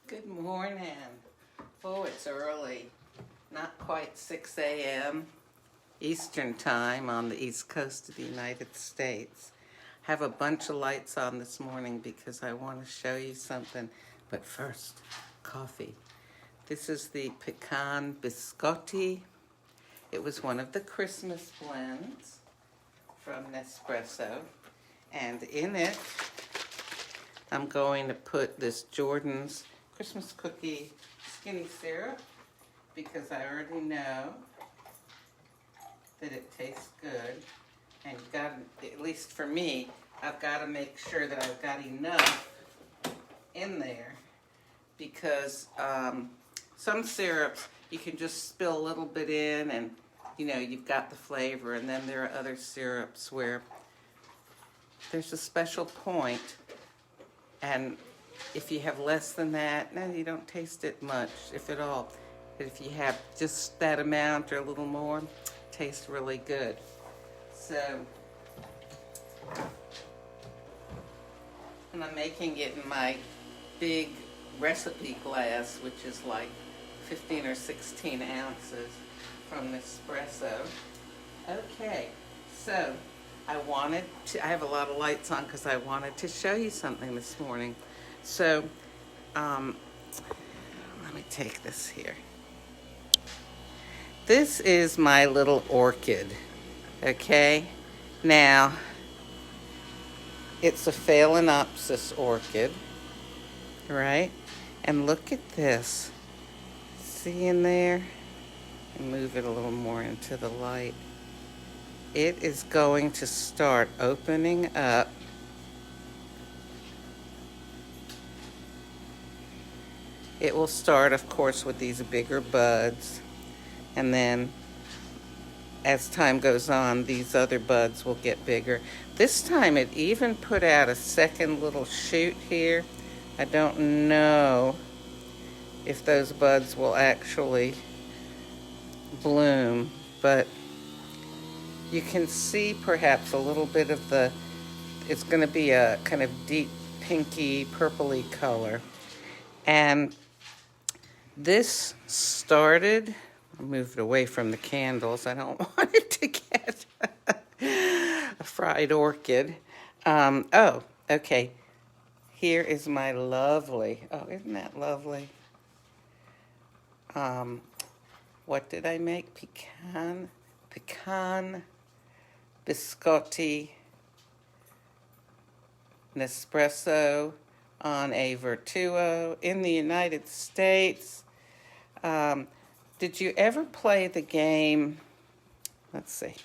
Good morning. Oh, it's early. Not quite 6 a.m. Eastern time on the East Coast of the United States. Have a bunch of lights on this morning because I want to show you something. But first, coffee. This is the Pecan Biscotti. It was one of the Christmas blends from Nespresso. And in it, I'm going to put this Jordan's Christmas cookie skinny syrup because I already know that it tastes good. And you've got to, at least for me, I've got to make sure that I've got enough in there because some syrups you can just spill a little bit in and you've got the flavor, and then there are other syrups where there's a special point, and if you have less than that, no, you don't taste it much, if at all. But if you have just that amount or a little more, it tastes really good. So, and I'm making it in my big recipe glass, which is like 15 or 16 ounces from Nespresso. Okay, so I have a lot of lights on because I wanted to show you something this morning. So, let me take this here. This is my little orchid, okay? Now, it's a Phalaenopsis orchid, right? And look at this. See in there? And move it a little more into the light. It is going to start opening up. It will start, of course, with these bigger buds, and then as time goes on, these other buds will get bigger. This time it even put out a second little shoot here. I don't know if those buds will actually bloom, but you can see perhaps a little bit of it's going to be a kind of deep pinky purpley color. And this started, I moved away from the candles. I don't want it to get a fried orchid. Oh, okay. Here is my lovely, oh, isn't that lovely? What did I make? Pecan Biscotti Nespresso on a Vertuo in the United States. Did you ever play the game? Let's see.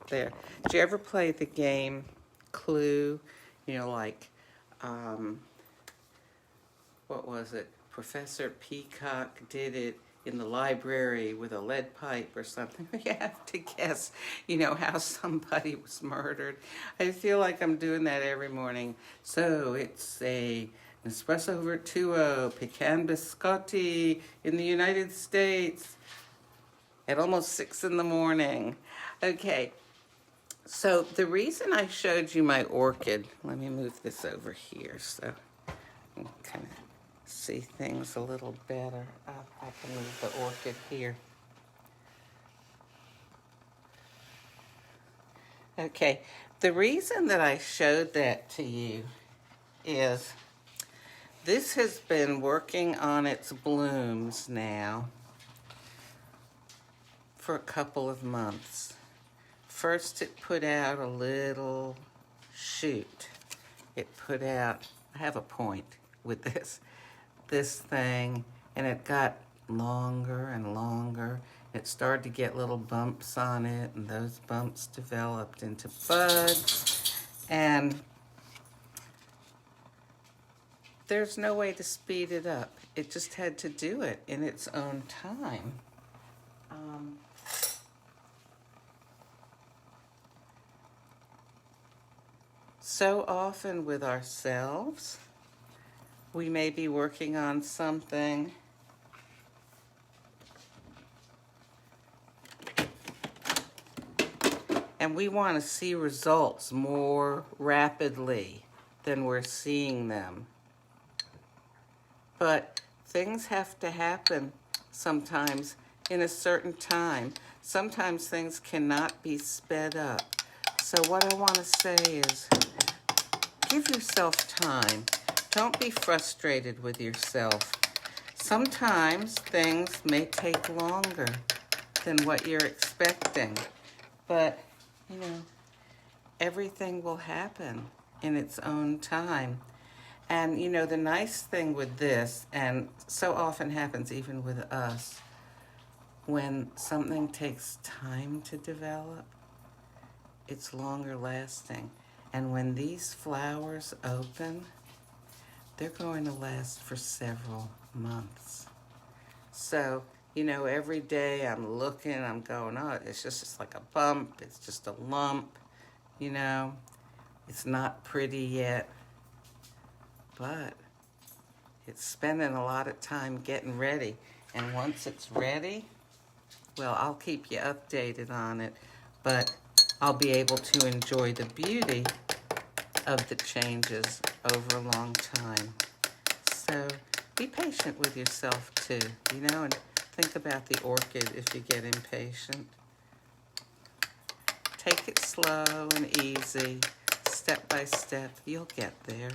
There. Did you ever play the game Clue? Like, what was it? Professor Peacock did it in the library with a lead pipe or something. You have to guess, how somebody was murdered. I feel like I'm doing that every morning. So it's a Nespresso Vertuo Pecan Biscotti in the United States at almost 6 in the morning. Okay, so the reason I showed you my orchid, let me move this over here so I can kind of see things a little better. I can move the orchid here. Okay, the reason that I showed that to you is this has been working on its blooms now for a couple of months. First it put out a little shoot. It put out, I have a point with this thing, and it got longer and longer. It started to get little bumps on it, and those bumps developed into buds, and there's no way to speed it up. It just had to do it in its own time. So often with ourselves, we may be working on something and we want to see results more rapidly than we're seeing them. But things have to happen sometimes in a certain time. Sometimes things cannot be sped up. So what I want to say is, give yourself time. Don't be frustrated with yourself. Sometimes things may take longer than what you're expecting, but, you know, everything will happen in its own time. And, you know, the nice thing with this, and so often happens even with us, when something takes time to develop, it's longer lasting. And when these flowers open, they're going to last for several months. So, you know, every day I'm looking, I'm going, oh, it's just like a bump, it's just a lump, you know. It's not pretty yet, but it's spending a lot of time getting ready. And once it's ready, well, I'll keep you updated on it, but I'll be able to enjoy the beauty of the changes over a long time. So be patient with yourself too, you know, and think about the orchid if you get impatient. Take it slow and easy, step by step. You'll get there.